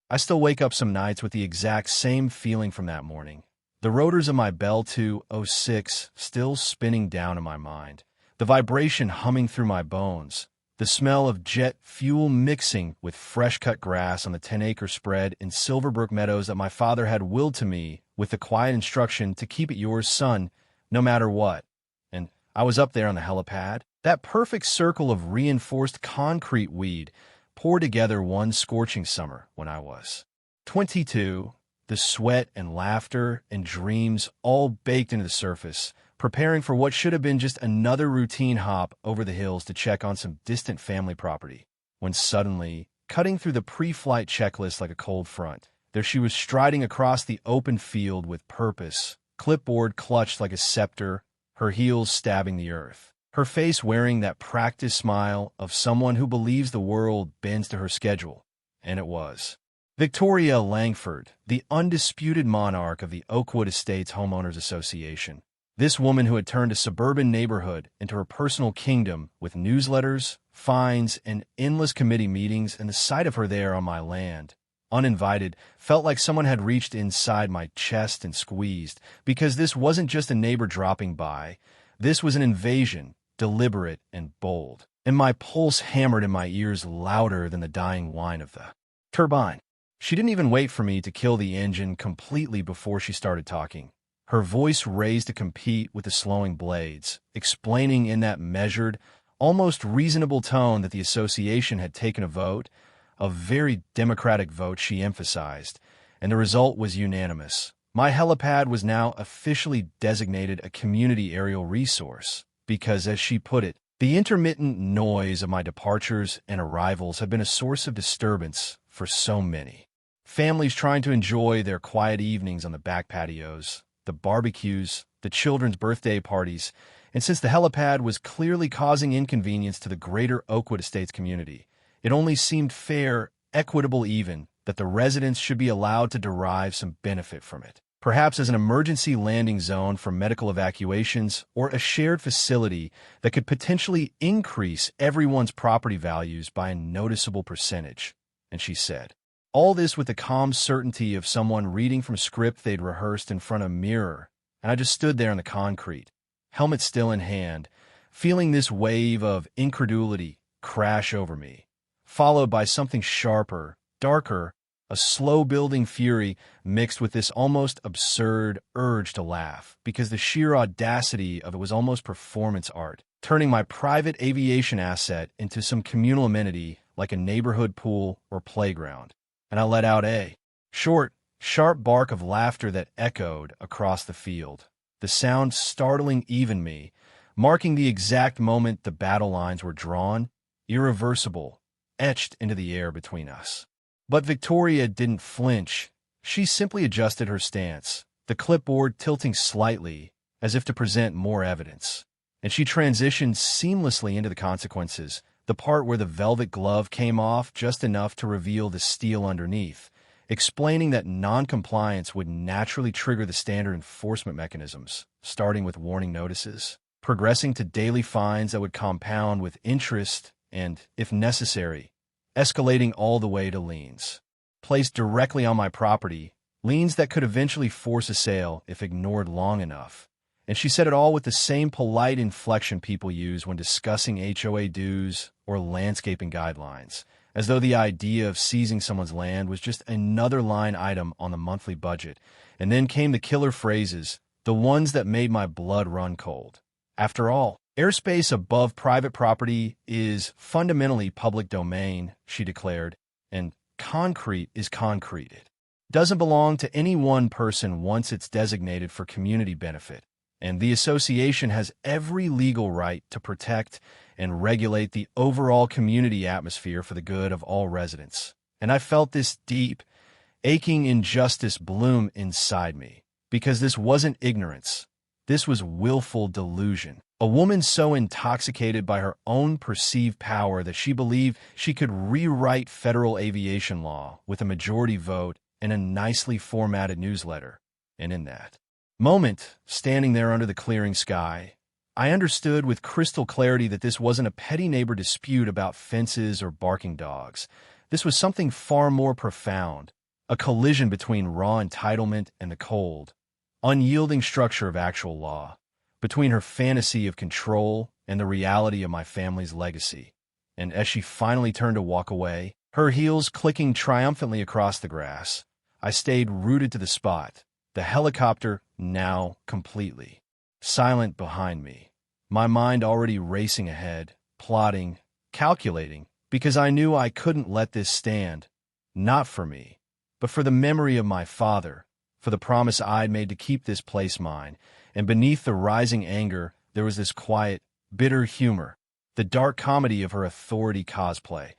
I still wake up some nights with the exact same feeling from that morning. The rotors of my Bell 206 still spinning down in my mind, the vibration humming through my bones, the smell of jet fuel mixing with fresh-cut grass on the 10-acre spread in Silverbrook Meadows that my father had willed to me with the quiet instruction to keep it yours, son, no matter what. And I was up there on the helipad, that perfect circle of reinforced concrete weed poured together one scorching summer when I was 22, the sweat and laughter and dreams all baked into the surface, preparing for what should have been just another routine hop over the hills to check on some distant family property, when suddenly, cutting through the pre-flight checklist like a cold front, there she was striding across the open field with purpose, clipboard clutched like a scepter, her heels stabbing the earth, her face wearing that practiced smile of someone who believes the world bends to her schedule. And it was Victoria Langford, the undisputed monarch of the Oakwood Estates Homeowners Association. This woman who had turned a suburban neighborhood into her personal kingdom with newsletters, fines, and endless committee meetings, and the sight of her there on my land, uninvited, felt like someone had reached inside my chest and squeezed, because this wasn't just a neighbor dropping by. This was an invasion, deliberate and bold, and my pulse hammered in my ears louder than the dying whine of the turbine. She didn't even wait for me to kill the engine completely before she started talking. Her voice raised to compete with the slowing blades, explaining in that measured, almost reasonable tone that the association had taken a vote, a very democratic vote, she emphasized, and the result was unanimous. My helipad was now officially designated a community aerial resource because, as she put it, the intermittent noise of my departures and arrivals had been a source of disturbance for so many. Families trying to enjoy their quiet evenings on the back patios, the barbecues, the children's birthday parties, and since the helipad was clearly causing inconvenience to the greater Oakwood Estates community, it only seemed fair, equitable even, that the residents should be allowed to derive some benefit from it, perhaps as an emergency landing zone for medical evacuations or a shared facility that could potentially increase everyone's property values by a noticeable percentage. And she said, all this with the calm certainty of someone reading from a script they'd rehearsed in front of a mirror, and I just stood there on the concrete, helmet still in hand, feeling this wave of incredulity crash over me, followed by something sharper, darker, a slow-building fury mixed with this almost absurd urge to laugh, because the sheer audacity of it was almost performance art, turning my private aviation asset into some communal amenity like a neighborhood pool or playground. And I let out a short, sharp bark of laughter that echoed across the field, the sound startling even me, marking the exact moment the battle lines were drawn, irreversible, etched into the air between us. But Victoria didn't flinch. She simply adjusted her stance, the clipboard tilting slightly, as if to present more evidence. And she transitioned seamlessly into the consequences, the part where the velvet glove came off just enough to reveal the steel underneath, explaining that non-compliance would naturally trigger the standard enforcement mechanisms, starting with warning notices, progressing to daily fines that would compound with interest and, if necessary, escalating all the way to liens, placed directly on my property, liens that could eventually force a sale if ignored long enough. And she said it all with the same polite inflection people use when discussing HOA dues or landscaping guidelines, as though the idea of seizing someone's land was just another line item on the monthly budget. And then came the killer phrases, the ones that made my blood run cold. After all, airspace above private property is fundamentally public domain, she declared, and concrete is concreted. Doesn't belong to any one person once it's designated for community benefit. And the association has every legal right to protect and regulate the overall community atmosphere for the good of all residents. And I felt this deep, aching injustice bloom inside me, because this wasn't ignorance. This was willful delusion. A woman so intoxicated by her own perceived power that she believed she could rewrite federal aviation law with a majority vote and a nicely formatted newsletter. And in that moment, standing there under the clearing sky, I understood with crystal clarity that this wasn't a petty neighbor dispute about fences or barking dogs. This was something far more profound, a collision between raw entitlement and the cold, unyielding structure of actual law, between her fantasy of control and the reality of my family's legacy. And as she finally turned to walk away, her heels clicking triumphantly across the grass, I stayed rooted to the spot, the helicopter now completely silent behind me, my mind already racing ahead, plotting, calculating, because I knew I couldn't let this stand, not for me, but for the memory of my father, for the promise I'd made to keep this place mine. And beneath the rising anger, there was this quiet, bitter humor, the dark comedy of her authority cosplay,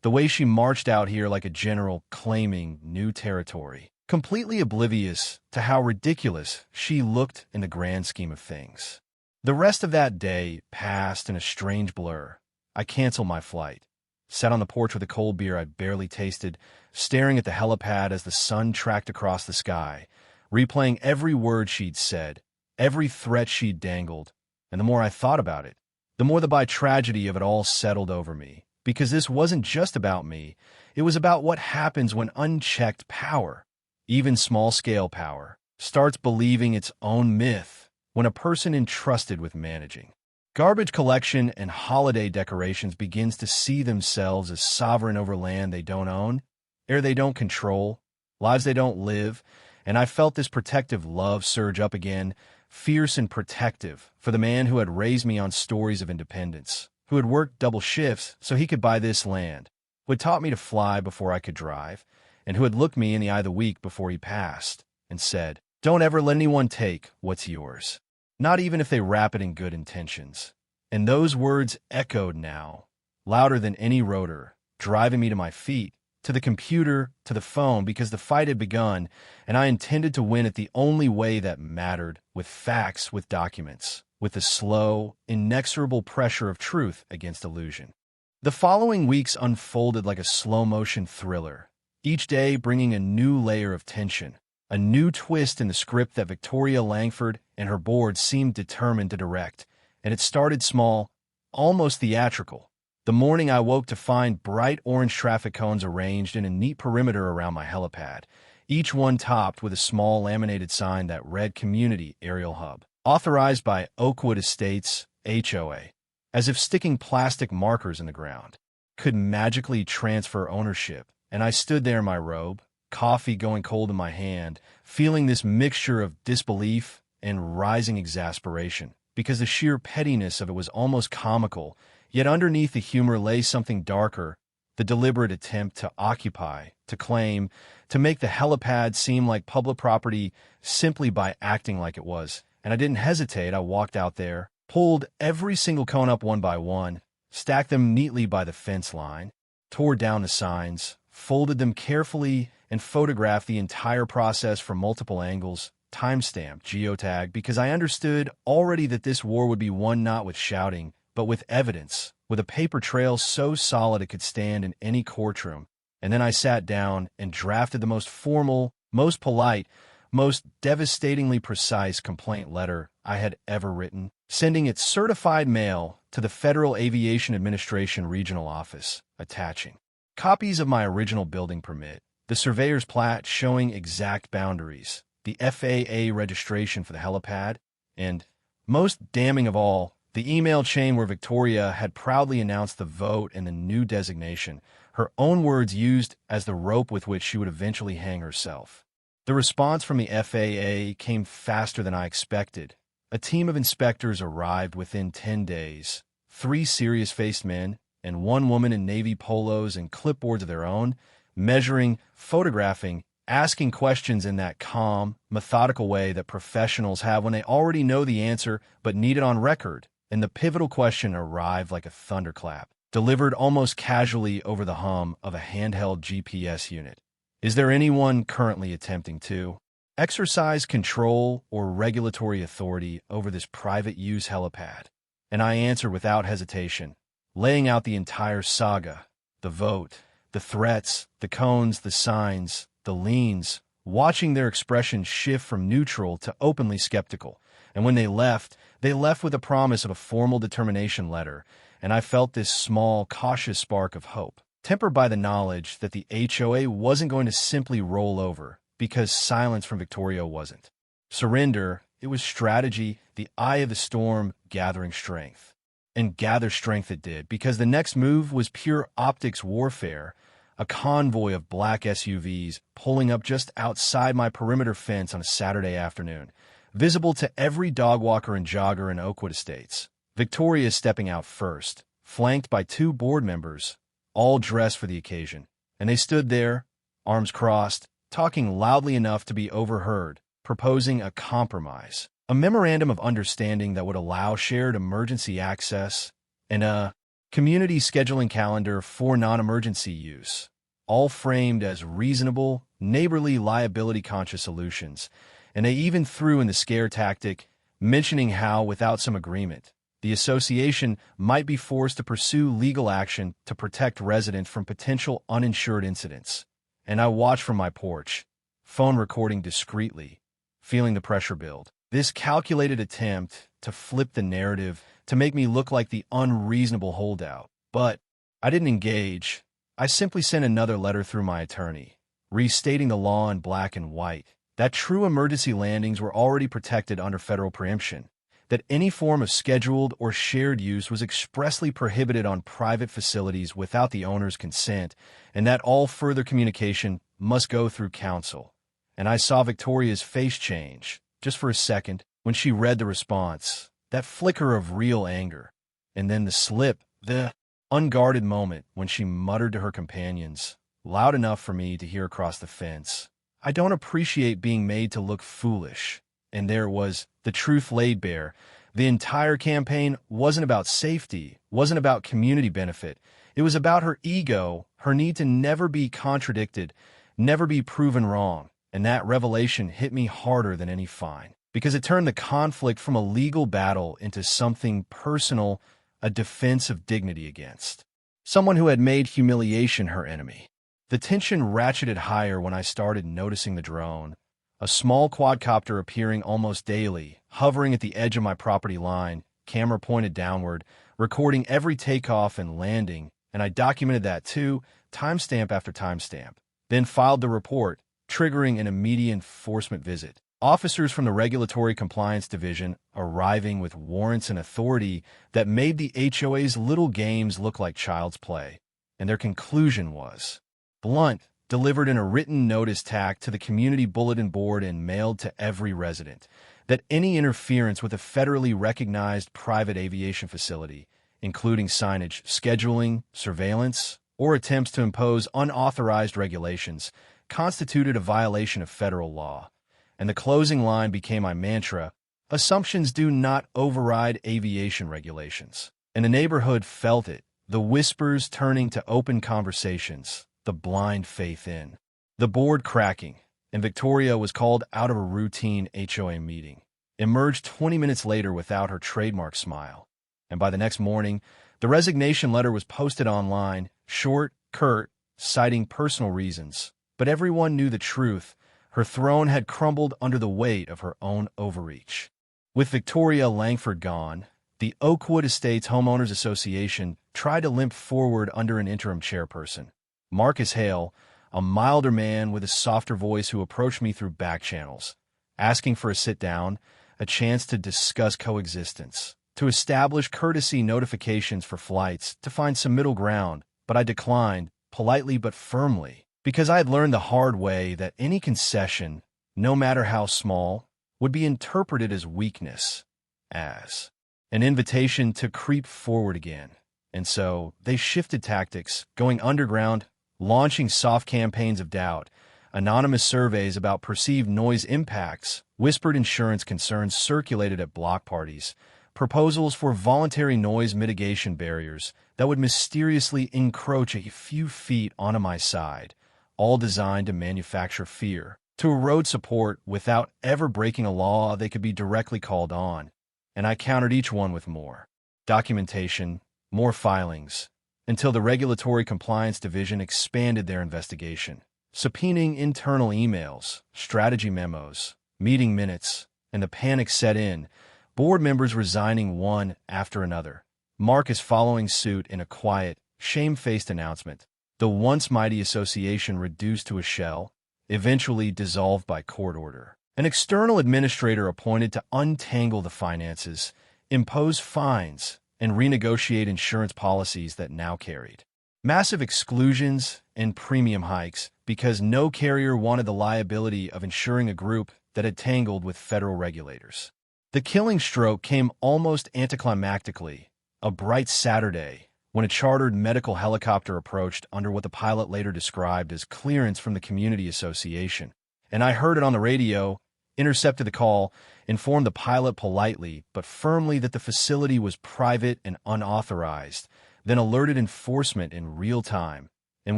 the way she marched out here like a general claiming new territory, completely oblivious to how ridiculous she looked in the grand scheme of things. The rest of that day passed in a strange blur. I canceled my flight, sat on the porch with a cold beer I'd barely tasted, staring at the helipad as the sun tracked across the sky, replaying every word she'd said, every threat she'd dangled. And the more I thought about it, the more the by-tragedy of it all settled over me, because this wasn't just about me. It was about what happens when unchecked power, even small-scale power, starts believing its own myth, when a person entrusted with managing garbage collection and holiday decorations begins to see themselves as sovereign over land they don't own, air they don't control, lives they don't live. And I felt this protective love surge up again, fierce and protective, for the man who had raised me on stories of independence, who had worked double shifts so he could buy this land, who had taught me to fly before I could drive, and who had looked me in the eye the week before he passed, and said, "Don't ever let anyone take what's yours, not even if they wrap it in good intentions." And those words echoed now, louder than any rotor, driving me to my feet, to the computer, to the phone, because the fight had begun, and I intended to win it the only way that mattered, with facts, with documents, with the slow, inexorable pressure of truth against illusion. The following weeks unfolded like a slow-motion thriller, each day bringing a new layer of tension, a new twist in the script that Victoria Langford and her board seemed determined to direct. And it started small, almost theatrical. The morning I woke to find bright orange traffic cones arranged in a neat perimeter around my helipad, each one topped with a small laminated sign that read Community Aerial Hub, authorized by Oakwood Estates, HOA, as if sticking plastic markers in the ground could magically transfer ownership. And I stood there in my robe, coffee going cold in my hand, feeling this mixture of disbelief and rising exasperation, because the sheer pettiness of it was almost comical. Yet underneath the humor lay something darker, the deliberate attempt to occupy, to claim, to make the helipad seem like public property simply by acting like it was. And I didn't hesitate. I walked out there, pulled every single cone up one by one, stacked them neatly by the fence line, tore down the signs, folded them carefully, and photographed the entire process from multiple angles, timestamped, geotagged, because I understood already that this war would be won not with shouting, but with evidence, with a paper trail so solid it could stand in any courtroom. And then I sat down and drafted the most formal, most polite, most devastatingly precise complaint letter I had ever written, sending it certified mail to the Federal Aviation Administration Regional Office, attaching copies of my original building permit, the surveyor's plat showing exact boundaries, the FAA registration for the helipad, and, most damning of all, the email chain where Victoria had proudly announced the vote and the new designation, her own words used as the rope with which she would eventually hang herself. The response from the FAA came faster than I expected. A team of inspectors arrived within 10 days, 3 serious-faced men and 1 woman in navy polos and clipboards of their own, measuring, photographing, asking questions in that calm, methodical way that professionals have when they already know the answer but need it on record. And the pivotal question arrived like a thunderclap, delivered almost casually over the hum of a handheld GPS unit. Is there anyone currently attempting to exercise control or regulatory authority over this private use helipad? And I answered without hesitation, laying out the entire saga, the vote, the threats, the cones, the signs, the liens, watching their expressions shift from neutral to openly skeptical. And when they left with a promise of a formal determination letter, and I felt this small, cautious spark of hope. tempered by the knowledge that the HOA wasn't going to simply roll over because silence from Victoria wasn't. Surrender, it was strategy, the eye of the storm gathering strength. And gather strength it did, because the next move was pure optics warfare, a convoy of black SUVs pulling up just outside my perimeter fence on a Saturday afternoon, visible to every dog walker and jogger in Oakwood Estates. Victoria stepping out first, flanked by 2 board members, all dressed for the occasion, and they stood there, arms crossed, talking loudly enough to be overheard, proposing a compromise, a memorandum of understanding that would allow shared emergency access, and a community scheduling calendar for non-emergency use, all framed as reasonable, neighborly, liability-conscious solutions. And they even threw in the scare tactic, mentioning how, without some agreement, the association might be forced to pursue legal action to protect residents from potential uninsured incidents. And I watched from my porch, phone recording discreetly, feeling the pressure build. This calculated attempt to flip the narrative, to make me look like the unreasonable holdout. But I didn't engage. I simply sent another letter through my attorney, restating the law in black and white, that true emergency landings were already protected under federal preemption, that any form of scheduled or shared use was expressly prohibited on private facilities without the owner's consent, and that all further communication must go through counsel. And I saw Victoria's face change, just for a second, when she read the response, that flicker of real anger, and then the slip, the unguarded moment when she muttered to her companions, loud enough for me to hear across the fence, "I don't appreciate being made to look foolish." And there was the truth laid bare. The entire campaign wasn't about safety, wasn't about community benefit. It was about her ego, her need to never be contradicted, never be proven wrong. And that revelation hit me harder than any fine, because it turned the conflict from a legal battle into something personal, a defense of dignity against someone who had made humiliation her enemy. The tension ratcheted higher when I started noticing the drone, a small quadcopter appearing almost daily, hovering at the edge of my property line, camera pointed downward, recording every takeoff and landing, and I documented that too, timestamp after timestamp, then filed the report, triggering an immediate enforcement visit. Officers from the Regulatory Compliance Division arriving with warrants and authority that made the HOA's little games look like child's play. And their conclusion was blunt, delivered in a written notice tacked to the community bulletin board and mailed to every resident, that any interference with a federally recognized private aviation facility, including signage, scheduling, surveillance, or attempts to impose unauthorized regulations, constituted a violation of federal law. And the closing line became my mantra: assumptions do not override aviation regulations. And the neighborhood felt it, the whispers turning to open conversations, the blind faith in the board cracking, and Victoria was called out of a routine HOA meeting, emerged 20 minutes later without her trademark smile. And by the next morning, the resignation letter was posted online, short, curt, citing personal reasons. But everyone knew the truth. Her throne had crumbled under the weight of her own overreach. With Victoria Langford gone, the Oakwood Estates Homeowners Association tried to limp forward under an interim chairperson, Marcus Hale, a milder man with a softer voice who approached me through back channels, asking for a sit-down, a chance to discuss coexistence, to establish courtesy notifications for flights, to find some middle ground. But I declined, politely but firmly, because I had learned the hard way that any concession, no matter how small, would be interpreted as weakness, as an invitation to creep forward again. And so they shifted tactics, going underground, launching soft campaigns of doubt, anonymous surveys about perceived noise impacts, whispered insurance concerns circulated at block parties, proposals for voluntary noise mitigation barriers that would mysteriously encroach a few feet onto my side, all designed to manufacture fear, to erode support without ever breaking a law they could be directly called on. And I countered each one with more documentation, more filings, until the Regulatory Compliance Division expanded their investigation, subpoenaing internal emails, strategy memos, meeting minutes, and the panic set in, board members resigning one after another, Marcus following suit in a quiet, shame-faced announcement. The once mighty association reduced to a shell, eventually dissolved by court order. An external administrator appointed to untangle the finances, impose fines, and renegotiate insurance policies that now carried massive exclusions and premium hikes because no carrier wanted the liability of insuring a group that had tangled with federal regulators. The killing stroke came almost anticlimactically, a bright Saturday, when a chartered medical helicopter approached under what the pilot later described as clearance from the community association. And I heard it on the radio, intercepted the call, informed the pilot politely but firmly that the facility was private and unauthorized, then alerted enforcement in real time, and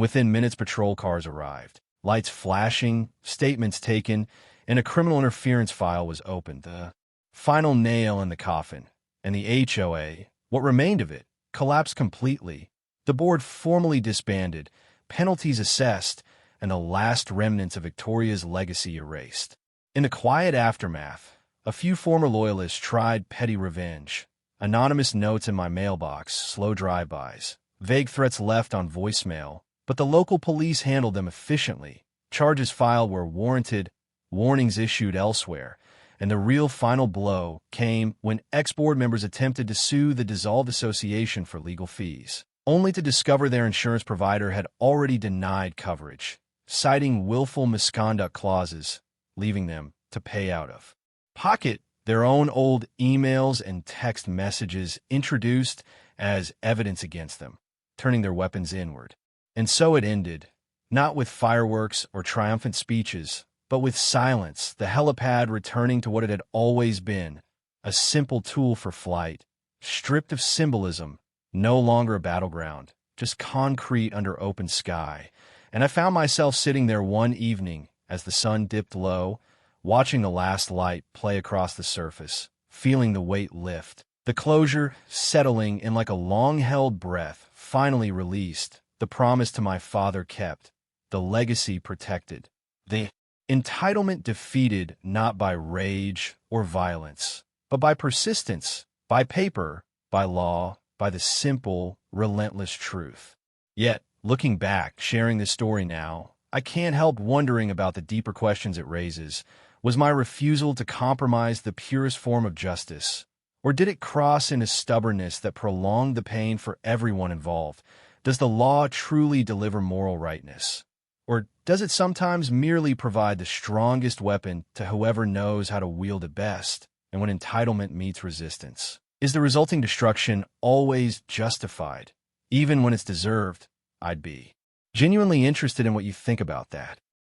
within minutes patrol cars arrived. Lights flashing, statements taken, and a criminal interference file was opened. The final nail in the coffin, and the HOA, what remained of it, collapsed completely. The board formally disbanded, penalties assessed, and the last remnants of Victoria's legacy erased. In the quiet aftermath, a few former loyalists tried petty revenge. Anonymous notes in my mailbox, slow drive-bys, vague threats left on voicemail, but the local police handled them efficiently. Charges filed where warranted, warnings issued elsewhere, and the real final blow came when ex-board members attempted to sue the dissolved association for legal fees, only to discover their insurance provider had already denied coverage, citing willful misconduct clauses, leaving them to pay out of pocket their own old emails and text messages introduced as evidence against them, turning their weapons inward. And so it ended, not with fireworks or triumphant speeches, but with silence, the helipad returning to what it had always been, a simple tool for flight, stripped of symbolism, no longer a battleground, just concrete under open sky. And I found myself sitting there one evening as the sun dipped low, watching the last light play across the surface, feeling the weight lift. The closure, settling in like a long-held breath, finally released, the promise to my father kept, the legacy protected, the entitlement defeated not by rage or violence, but by persistence, by paper, by law, by the simple, relentless truth. Yet, looking back, sharing this story now, I can't help wondering about the deeper questions it raises. Was my refusal to compromise the purest form of justice? Or did it cross into stubbornness that prolonged the pain for everyone involved? Does the law truly deliver moral rightness? Or does it sometimes merely provide the strongest weapon to whoever knows how to wield it best? And when entitlement meets resistance, is the resulting destruction always justified? Even when it's deserved? I'd be genuinely interested in what you think about that.